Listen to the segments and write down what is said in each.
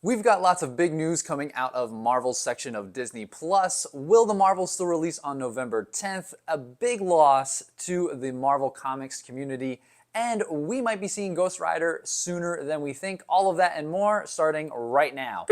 We've got lots of big news coming out of Marvel's section of Disney Plus. Will the Marvels still release on November 10th? A big loss to the Marvel Comics community. And we might be seeing Ghost Rider sooner than we think. All of that and more starting right now.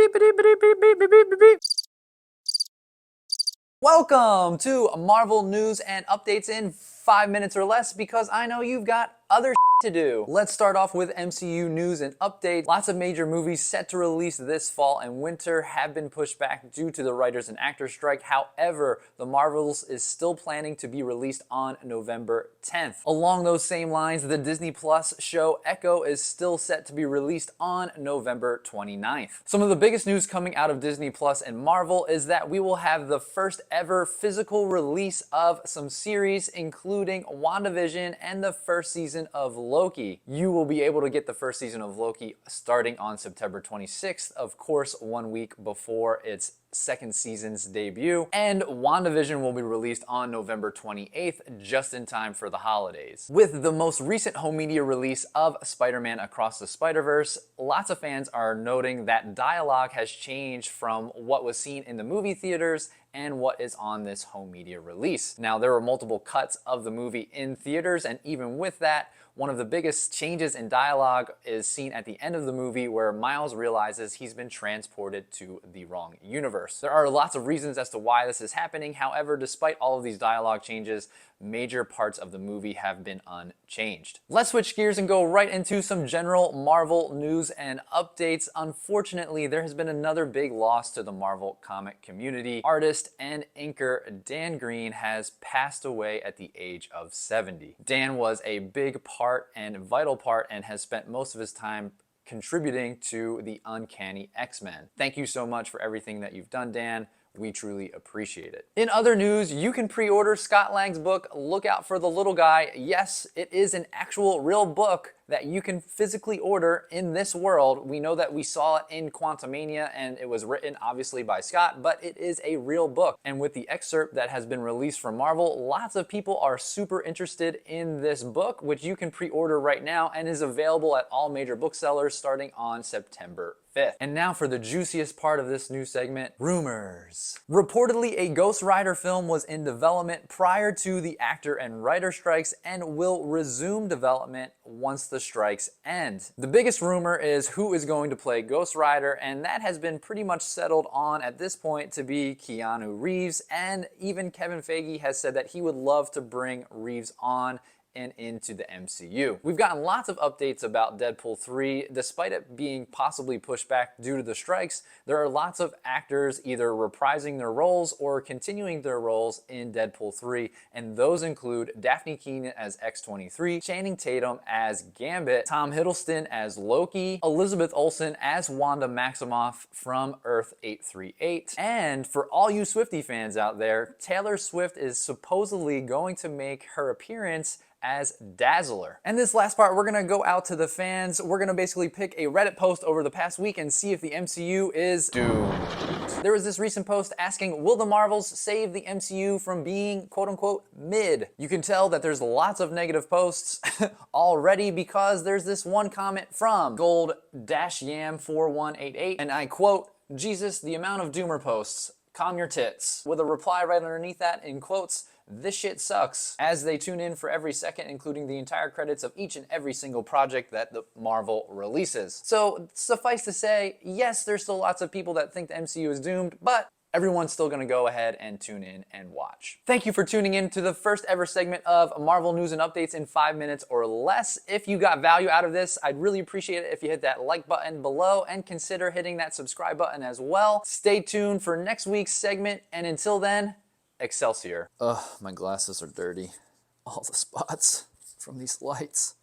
Welcome to Marvel news and updates in 5 minutes or less, because I know you've got other to do. Let's start off with MCU news and updates. Lots of major movies set to release this fall and winter have been pushed back due to the writers and actors strike. However, The Marvels is still planning to be released on November 10th. Along those same lines, the Disney Plus show Echo is still set to be released on November 29th. Some of the biggest news coming out of Disney Plus and Marvel is that we will have the first ever physical release of some series, including WandaVision and the first season of Loki. You will be able to get the first season of Loki starting on September 26th, of course, 1 week before its second season's debut, and WandaVision will be released on November 28th, just in time for the holidays. With the most recent home media release of Spider-Man Across the Spiderverse, lots of fans are noting that dialogue has changed from what was seen in the movie theaters and what is on this home media release. Now, there were multiple cuts of the movie in theaters, and even with that, one of the biggest changes in dialogue is seen at the end of the movie, where Miles realizes he's been transported to the wrong universe. There are lots of reasons as to why this is happening. However, despite all of these dialogue changes, major parts of the movie have been unchanged. Let's switch gears and go right into some general Marvel news and updates. Unfortunately, there has been another big loss to the Marvel comic community. Artist and inker Dan Green has passed away at the age of 70. Dan was a big part and vital part and has spent most of his time contributing to the Uncanny X-Men. Thank you so much for everything that you've done, Dan. We truly appreciate it. In other news, you can pre-order Scott Lang's book, Look Out for the Little Guy. Yes, it is an actual real book that you can physically order in this world. We know that we saw it in Quantumania and it was written obviously by Scott, but it is a real book. And with the excerpt that has been released from Marvel, lots of people are super interested in this book, which you can pre-order right now and is available at all major booksellers starting on September 5th. And now for the juiciest part of this new segment, rumors. Reportedly, a Ghost Rider film was in development prior to the actor and writer strikes and will resume development once the strikes end. The biggest rumor is who is going to play Ghost Rider, and that has been pretty much settled on at this point to be Keanu Reeves, and even Kevin Feige has said that he would love to bring Reeves on and into the MCU. We've gotten lots of updates about Deadpool 3. Despite it being possibly pushed back due to the strikes, there are lots of actors either reprising their roles or continuing their roles in Deadpool 3, and those include Daphne Keenan as X-23, Channing Tatum as Gambit, Tom Hiddleston as Loki, Elizabeth Olsen as Wanda Maximoff from Earth 838, and for all you Swiftie fans out there, Taylor Swift is supposedly going to make her appearance as Dazzler. And this last part, we're gonna go out to the fans. We're gonna basically pick a Reddit post over the past week and see if the MCU is doomed. There was this recent post asking, will the Marvels save the MCU from being quote unquote mid? You can tell that there's lots of negative posts already, because there's this one comment from Gold-Yam4188, and I quote, Jesus, the amount of doomer posts, calm your tits. With a reply right underneath that in quotes, this shit sucks, as they tune in for every second, including the entire credits of each and every single project that the Marvel releases. So suffice to say, yes, there's still lots of people that think the MCU is doomed, but everyone's still gonna go ahead and tune in and watch. Thank you for tuning in to the first ever segment of Marvel news and updates in 5 minutes or less. If you got value out of this, I'd really appreciate it if you hit that like button below and consider hitting that subscribe button as well. Stay tuned for next week's segment, and until then, Excelsior. Ugh, my glasses are dirty. All the spots from these lights.